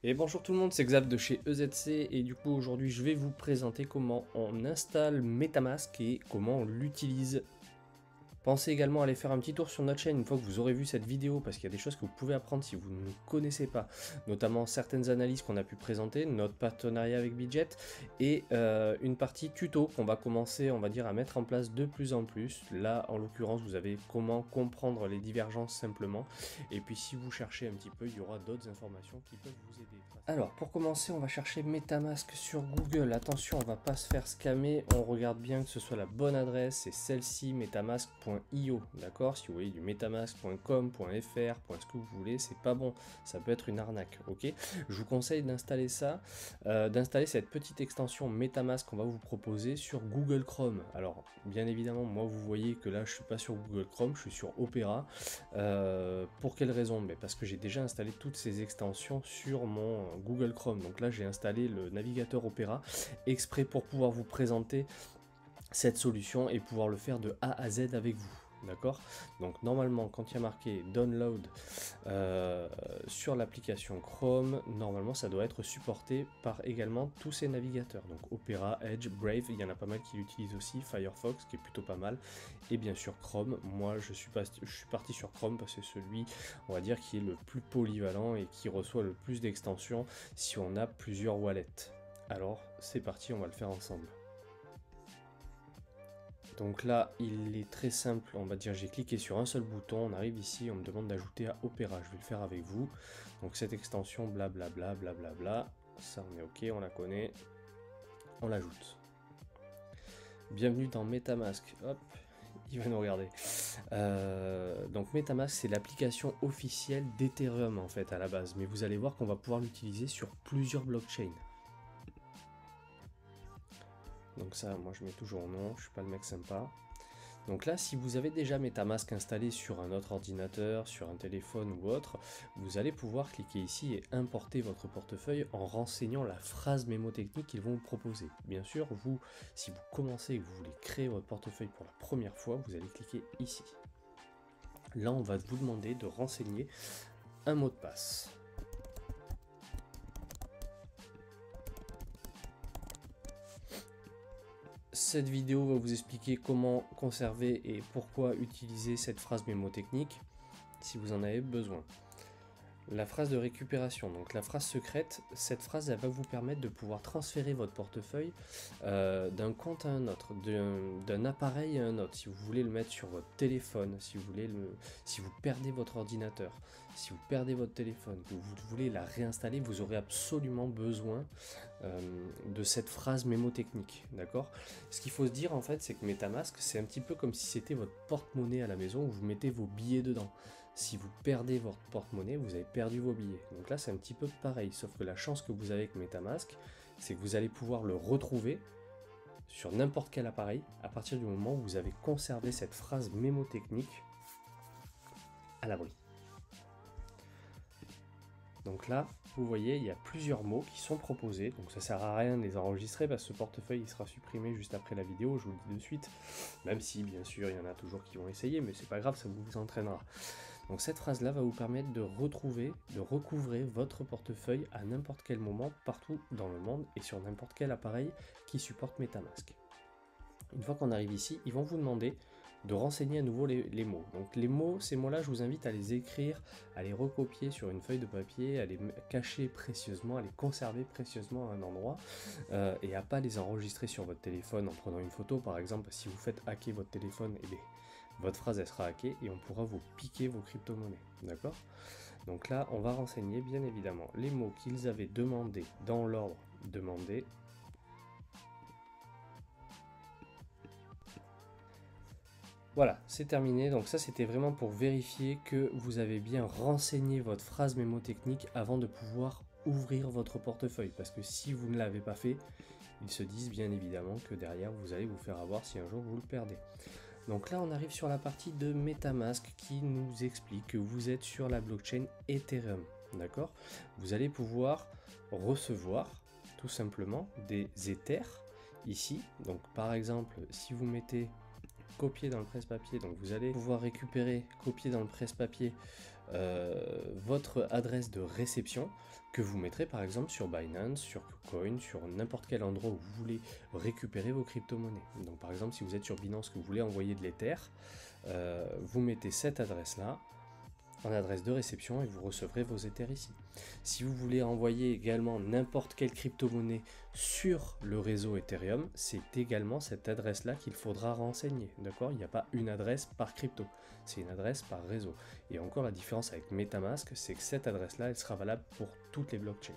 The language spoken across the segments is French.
Et bonjour tout le monde, c'est Xav de chez EZC et du coup aujourd'hui je vais vous présenter comment on installe MetaMask et comment on l'utilise. Pensez également à aller faire un petit tour sur notre chaîne une fois que vous aurez vu cette vidéo parce qu'il y a des choses que vous pouvez apprendre si vous ne connaissez pas, notamment certaines analyses qu'on a pu présenter, notre partenariat avec Budget et une partie tuto qu'on va commencer on va dire à mettre en place de plus en plus. Là en l'occurrence vous avez comment comprendre les divergences simplement et puis si vous cherchez un petit peu il y aura d'autres informations qui peuvent vous aider. Alors pour commencer on va chercher MetaMask sur Google, attention on va pas se faire scammer, on regarde bien que ce soit la bonne adresse, c'est celle-ci metamask.io, d'accord? Si vous voyez du metamask.com.fr, ce que vous voulez, c'est pas bon, ça peut être une arnaque, ok? Je vous conseille d'installer ça, d'installer cette petite extension MetaMask qu'on va vous proposer sur Google Chrome. Alors bien évidemment moi vous voyez que là je suis pas sur Google Chrome, je suis sur Opera. Pour quelle raison? Mais parce que j'ai déjà installé toutes ces extensions sur mon Google Chrome. Donc là j'ai installé le navigateur Opera exprès pour pouvoir vous présenter cette solution et pouvoir le faire de A à Z avec vous. D'accord? Donc normalement quand il y a marqué download sur l'application Chrome, normalement ça doit être supporté par également tous ces navigateurs. Donc Opera, Edge, Brave, il y en a pas mal qui l'utilisent aussi, Firefox qui est plutôt pas mal, et bien sûr Chrome. Moi je suis parti sur Chrome parce que c'est celui on va dire qui est le plus polyvalent et qui reçoit le plus d'extensions si on a plusieurs wallets. Alors c'est parti, on va le faire ensemble. Donc là, il est très simple, on va dire, j'ai cliqué sur un seul bouton, on arrive ici, on me demande d'ajouter à Opera, je vais le faire avec vous. Donc cette extension, blablabla, blablabla, ça on est ok, on la connaît, on l'ajoute. Bienvenue dans MetaMask, hop, il va nous regarder. Donc MetaMask, c'est l'application officielle d'Ethereum en fait à la base, mais vous allez voir qu'on va pouvoir l'utiliser sur plusieurs blockchains. Donc ça, moi je mets toujours non, je suis pas le mec sympa. Donc là, si vous avez déjà MetaMask installé sur un autre ordinateur, sur un téléphone ou autre, vous allez pouvoir cliquer ici et importer votre portefeuille en renseignant la phrase mémotechnique qu'ils vont vous proposer. Bien sûr, vous, si vous commencez et que vous voulez créer votre portefeuille pour la première fois, vous allez cliquer ici. Là, on va vous demander de renseigner un mot de passe. Cette vidéo va vous expliquer comment conserver et pourquoi utiliser cette phrase mémotechnique si vous en avez besoin. La phrase de récupération, donc la phrase secrète, cette phrase elle va vous permettre de pouvoir transférer votre portefeuille d'un compte à un autre, d'un appareil à un autre. Si vous voulez le mettre sur votre téléphone, si vous perdez votre ordinateur, si vous perdez votre téléphone, que vous voulez la réinstaller, vous aurez absolument besoin de cette phrase mémotechnique, d'accord? Ce qu'il faut se dire en fait, c'est que MetaMask, c'est un petit peu comme si c'était votre porte-monnaie à la maison où vous mettez vos billets dedans. Si vous perdez votre porte-monnaie, vous avez perdu vos billets. Donc là, c'est un petit peu pareil, sauf que la chance que vous avez avec MetaMask, c'est que vous allez pouvoir le retrouver sur n'importe quel appareil à partir du moment où vous avez conservé cette phrase mémotechnique à l'abri. Donc là, vous voyez, il y a plusieurs mots qui sont proposés, donc ça sert à rien de les enregistrer parce que ce portefeuille il sera supprimé juste après la vidéo, je vous le dis de suite, même si bien sûr il y en a toujours qui vont essayer, mais c'est pas grave, ça vous entraînera. Donc cette phrase-là va vous permettre de retrouver, de recouvrer votre portefeuille à n'importe quel moment, partout dans le monde et sur n'importe quel appareil qui supporte MetaMask. Une fois qu'on arrive ici, ils vont vous demander de renseigner à nouveau les mots. Donc les mots, ces mots-là, je vous invite à les écrire, à les recopier sur une feuille de papier, à les cacher précieusement, à les conserver précieusement à un endroit et à pas les enregistrer sur votre téléphone en prenant une photo. Par exemple, si vous faites hacker votre téléphone, eh bien, votre phrase elle sera hackée et on pourra vous piquer vos crypto-monnaies. D'accord? Donc là, on va renseigner bien évidemment les mots qu'ils avaient demandés dans l'ordre demandé. Voilà, c'est terminé. Donc ça, c'était vraiment pour vérifier que vous avez bien renseigné votre phrase mémotechnique avant de pouvoir ouvrir votre portefeuille. Parce que si vous ne l'avez pas fait, ils se disent bien évidemment que derrière, vous allez vous faire avoir si un jour vous le perdez. Donc là, on arrive sur la partie de MetaMask qui nous explique que vous êtes sur la blockchain Ethereum. D'accord? Vous allez pouvoir recevoir tout simplement des Ethers ici. Donc par exemple, si vous mettez copier dans le presse-papier, donc vous allez pouvoir récupérer, copier dans le presse-papier votre adresse de réception que vous mettrez par exemple sur Binance, sur KuCoin, sur n'importe quel endroit où vous voulez récupérer vos crypto-monnaies. Donc par exemple si vous êtes sur Binance que vous voulez envoyer de l'Ether, vous mettez cette adresse-là en adresse de réception et vous recevrez vos Ethers ici. Si vous voulez envoyer également n'importe quelle crypto-monnaie sur le réseau Ethereum, c'est également cette adresse-là qu'il faudra renseigner. D'accord? Il n'y a pas une adresse par crypto, c'est une adresse par réseau. Et encore la différence avec MetaMask, c'est que cette adresse-là, elle sera valable pour toutes les blockchains.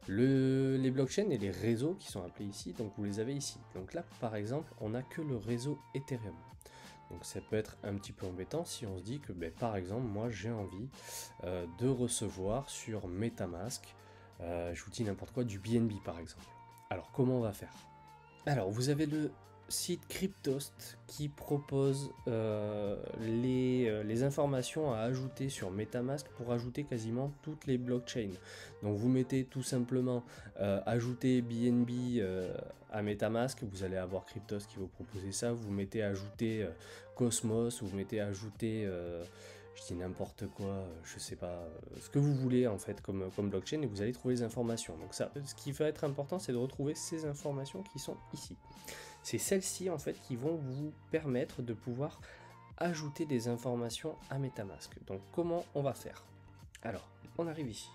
Les blockchains et les réseaux qui sont appelés ici, donc vous les avez ici. Donc là, par exemple, on n'a que le réseau Ethereum. Donc ça peut être un petit peu embêtant si on se dit que, par exemple, moi j'ai envie de recevoir sur MetaMask, je vous dis n'importe quoi, du BNB par exemple. Alors comment on va faire? Alors vous avez le site Cryptost qui propose les informations à ajouter sur MetaMask pour ajouter quasiment toutes les blockchains. Donc vous mettez tout simplement ajouter BNB à MetaMask, vous allez avoir Cryptost qui va vous proposer ça. Vous mettez ajouter Cosmos, vous mettez ajouter je dis n'importe quoi, je sais pas, ce que vous voulez en fait comme blockchain et vous allez trouver les informations. Donc ça, ce qui va être important, c'est de retrouver ces informations qui sont ici. C'est celles-ci en fait qui vont vous permettre de pouvoir ajouter des informations à MetaMask. Donc comment on va faire? Alors, on arrive ici.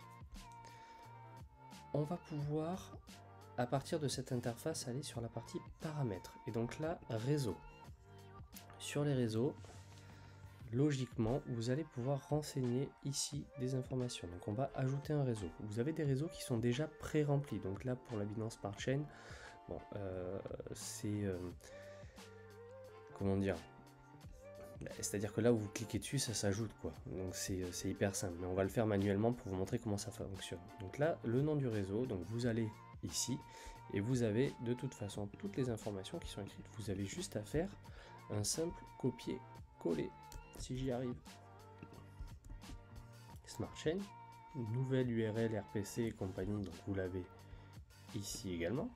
On va pouvoir, à partir de cette interface, aller sur la partie paramètres. Et donc là, réseau. Sur les réseaux, logiquement, vous allez pouvoir renseigner ici des informations. Donc on va ajouter un réseau. Vous avez des réseaux qui sont déjà pré-remplis. Donc là, pour la Binance Smart Chain, bon, c'est... comment dire? C'est-à-dire que là où vous cliquez dessus, ça s'ajoute quoi. Donc c'est hyper simple. Mais on va le faire manuellement pour vous montrer comment ça fonctionne. Donc là, le nom du réseau, donc vous allez ici, et vous avez de toute façon toutes les informations qui sont écrites. Vous avez juste à faire un simple copier-coller, si j'y arrive. Smart Chain, nouvelle URL RPC et compagnie, donc vous l'avez ici également.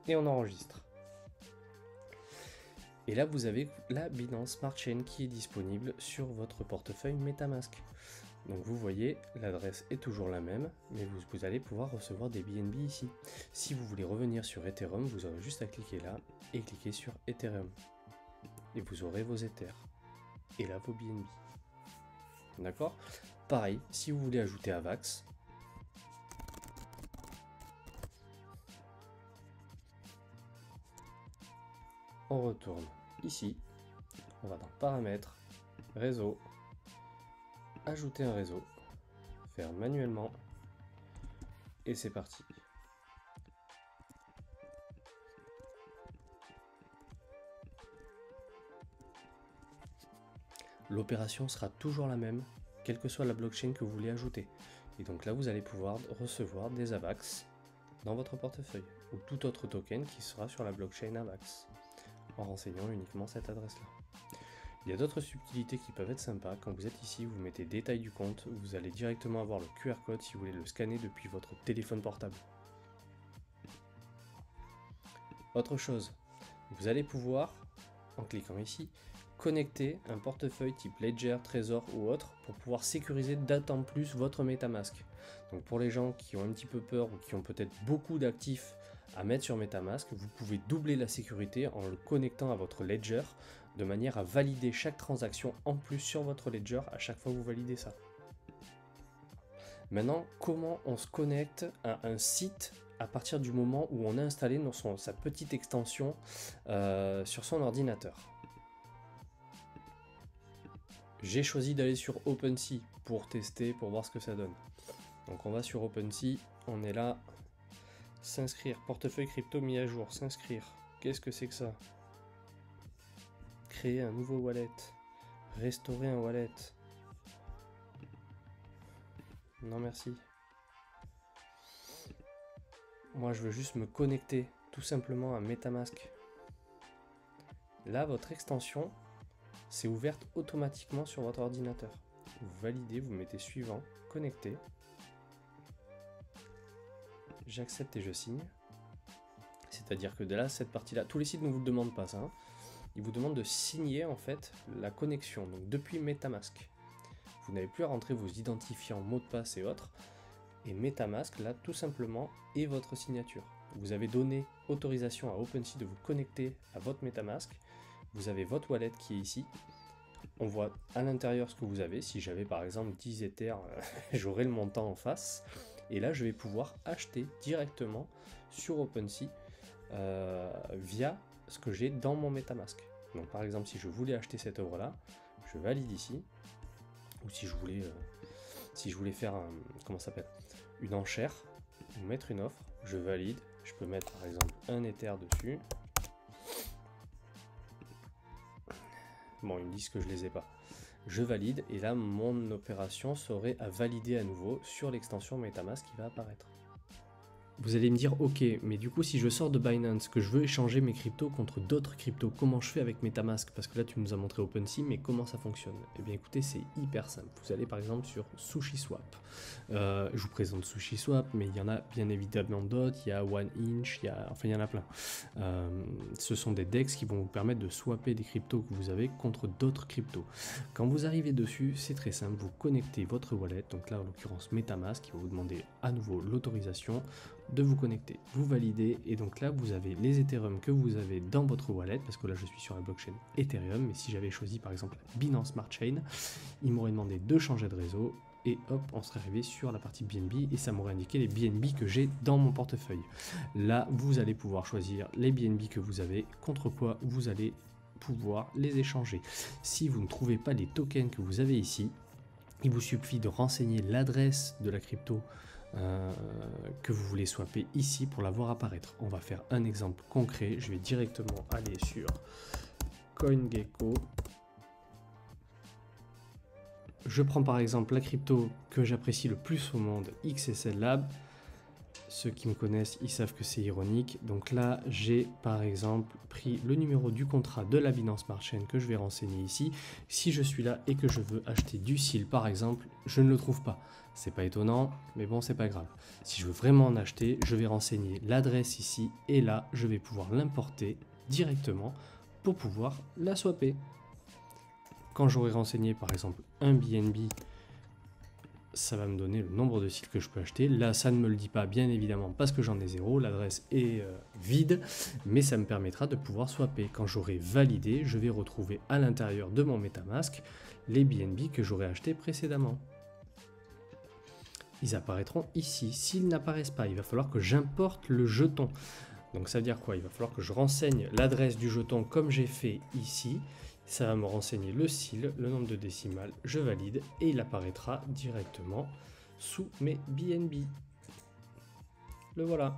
Et on enregistre. Et là, vous avez la Binance Smart Chain qui est disponible sur votre portefeuille MetaMask. Donc vous voyez, l'adresse est toujours la même, mais vous allez pouvoir recevoir des BNB ici. Si vous voulez revenir sur Ethereum, vous aurez juste à cliquer là et cliquer sur Ethereum. Et vous aurez vos Ethers. Et là, vos BNB. D'accord? Pareil, si vous voulez ajouter Avax, on retourne ici, on va dans paramètres, réseau, ajouter un réseau, faire manuellement, et c'est parti. L'opération sera toujours la même, quelle que soit la blockchain que vous voulez ajouter. Et donc là, vous allez pouvoir recevoir des AVAX dans votre portefeuille, ou tout autre token qui sera sur la blockchain AVAX, en renseignant uniquement cette adresse-là. Il y a d'autres subtilités qui peuvent être sympas. Quand vous êtes ici, vous mettez détail du compte, vous allez directement avoir le QR code si vous voulez le scanner depuis votre téléphone portable. Autre chose, vous allez pouvoir, en cliquant ici, connecter un portefeuille type Ledger, Trésor ou autre pour pouvoir sécuriser d'autant plus votre MetaMask. Donc pour les gens qui ont un petit peu peur ou qui ont peut-être beaucoup d'actifs à mettre sur MetaMask, vous pouvez doubler la sécurité en le connectant à votre Ledger de manière à valider chaque transaction en plus sur votre Ledger à chaque fois que vous validez ça. Maintenant, comment on se connecte à un site à partir du moment où on a installé sa petite extension sur son ordinateur? J'ai choisi d'aller sur OpenSea pour tester, pour voir ce que ça donne. Donc on va sur OpenSea, on est là, s'inscrire, portefeuille crypto mis à jour, s'inscrire. Qu'est-ce que c'est que ça? Créer un nouveau wallet, restaurer un wallet. Non merci. Moi je veux juste me connecter tout simplement à MetaMask. Là votre extension c'est ouverte automatiquement sur votre ordinateur. Vous validez, vous mettez suivant, connecter. J'accepte et je signe. C'est-à-dire que de là, cette partie-là, tous les sites ne vous le demandent pas ça, hein. Ils vous demandent de signer en fait la connexion, donc depuis MetaMask. Vous n'avez plus à rentrer vos identifiants, mots de passe et autres. Et MetaMask, là, tout simplement, est votre signature. Vous avez donné autorisation à OpenSea de vous connecter à votre MetaMask. Vous avez votre wallet qui est ici. On voit à l'intérieur ce que vous avez. Si j'avais par exemple 10 Ethers, j'aurais le montant en face. Et là, je vais pouvoir acheter directement sur OpenSea via ce que j'ai dans mon MetaMask. Donc par exemple, si je voulais acheter cette œuvre-là, je valide ici. Ou si je voulais faire comment ça s'appelle, une enchère, ou mettre une offre, je valide. Je peux mettre par exemple un Ether dessus. Bon, ils me disent que je les ai pas. Je valide et là mon opération serait à valider à nouveau sur l'extension MetaMask qui va apparaître. Vous allez me dire, ok, mais du coup si je sors de Binance, que je veux échanger mes cryptos contre d'autres cryptos, comment je fais avec MetaMask? Parce que là tu nous as montré OpenSea, mais comment ça fonctionne? Eh bien écoutez, c'est hyper simple. Vous allez par exemple sur SushiSwap. Je vous présente SushiSwap, mais il y en a bien évidemment d'autres, il y a OneInch, il y en a plein. Ce sont des DEX qui vont vous permettre de swapper des cryptos que vous avez contre d'autres cryptos. Quand vous arrivez dessus, c'est très simple, vous connectez votre wallet, donc là en l'occurrence MetaMask, qui va vous demander à nouveau l'autorisation de vous connecter, vous validez et donc là vous avez les Ethereum que vous avez dans votre wallet, parce que là je suis sur la blockchain Ethereum, mais si j'avais choisi par exemple Binance Smart Chain, il m'aurait demandé de changer de réseau et hop on serait arrivé sur la partie BNB et ça m'aurait indiqué les BNB que j'ai dans mon portefeuille. Là vous allez pouvoir choisir les BNB que vous avez, contre quoi vous allez pouvoir les échanger. Si vous ne trouvez pas les tokens que vous avez ici, il vous suffit de renseigner l'adresse de la crypto que vous voulez swapper ici pour la voir apparaître. On va faire un exemple concret. Je vais directement aller sur CoinGecko. Je prends par exemple la crypto que j'apprécie le plus au monde, XSL Lab. Ceux qui me connaissent, ils savent que c'est ironique. Donc là, j'ai par exemple pris le numéro du contrat de la Binance Smart Chain que je vais renseigner ici. Si je suis là et que je veux acheter du SIL par exemple, je ne le trouve pas. C'est pas étonnant, mais bon, c'est pas grave. Si je veux vraiment en acheter, je vais renseigner l'adresse ici et là, je vais pouvoir l'importer directement pour pouvoir la swapper. Quand j'aurai renseigné par exemple un BNB, ça va me donner le nombre de sites que je peux acheter. Là, ça ne me le dit pas, bien évidemment, parce que j'en ai 0. L'adresse est vide, mais ça me permettra de pouvoir swapper. Quand j'aurai validé, je vais retrouver à l'intérieur de mon MetaMask les BNB que j'aurais achetés précédemment. Ils apparaîtront ici. S'ils n'apparaissent pas, il va falloir que j'importe le jeton. Donc ça veut dire quoi? Il va falloir que je renseigne l'adresse du jeton comme j'ai fait ici. Ça va me renseigner le SIL, le nombre de décimales, je valide et il apparaîtra directement sous mes BNB. Le voilà.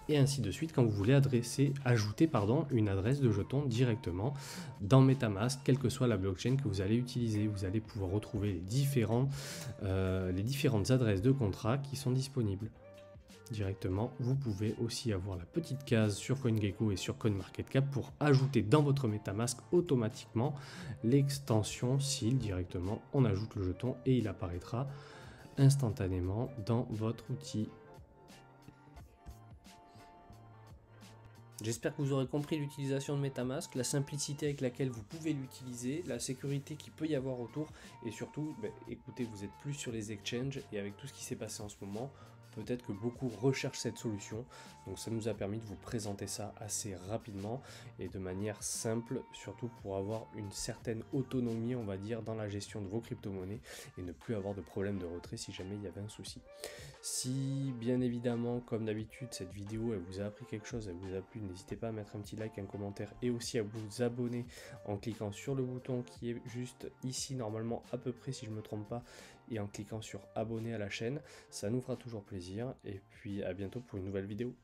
Et ainsi de suite quand vous voulez ajouter une adresse de jeton directement dans MetaMask, quelle que soit la blockchain que vous allez utiliser. Vous allez pouvoir retrouver les différentes adresses de contrat qui sont disponibles. Directement, vous pouvez aussi avoir la petite case sur CoinGecko et sur CoinMarketCap pour ajouter dans votre MetaMask automatiquement l'extension SIL directement. On ajoute le jeton et il apparaîtra instantanément dans votre outil. J'espère que vous aurez compris l'utilisation de MetaMask, la simplicité avec laquelle vous pouvez l'utiliser, la sécurité qu'il peut y avoir autour et surtout, écoutez, vous êtes plus sur les exchanges et avec tout ce qui s'est passé en ce moment, peut-être que beaucoup recherchent cette solution, donc ça nous a permis de vous présenter ça assez rapidement et de manière simple, surtout pour avoir une certaine autonomie, on va dire, dans la gestion de vos crypto-monnaies et ne plus avoir de problème de retrait si jamais il y avait un souci. Si bien évidemment, comme d'habitude, cette vidéo elle vous a appris quelque chose, elle vous a plu, n'hésitez pas à mettre un petit like, un commentaire et aussi à vous abonner en cliquant sur le bouton qui est juste ici normalement à peu près si je ne me trompe pas et en cliquant sur abonner à la chaîne, ça nous fera toujours plaisir et puis à bientôt pour une nouvelle vidéo.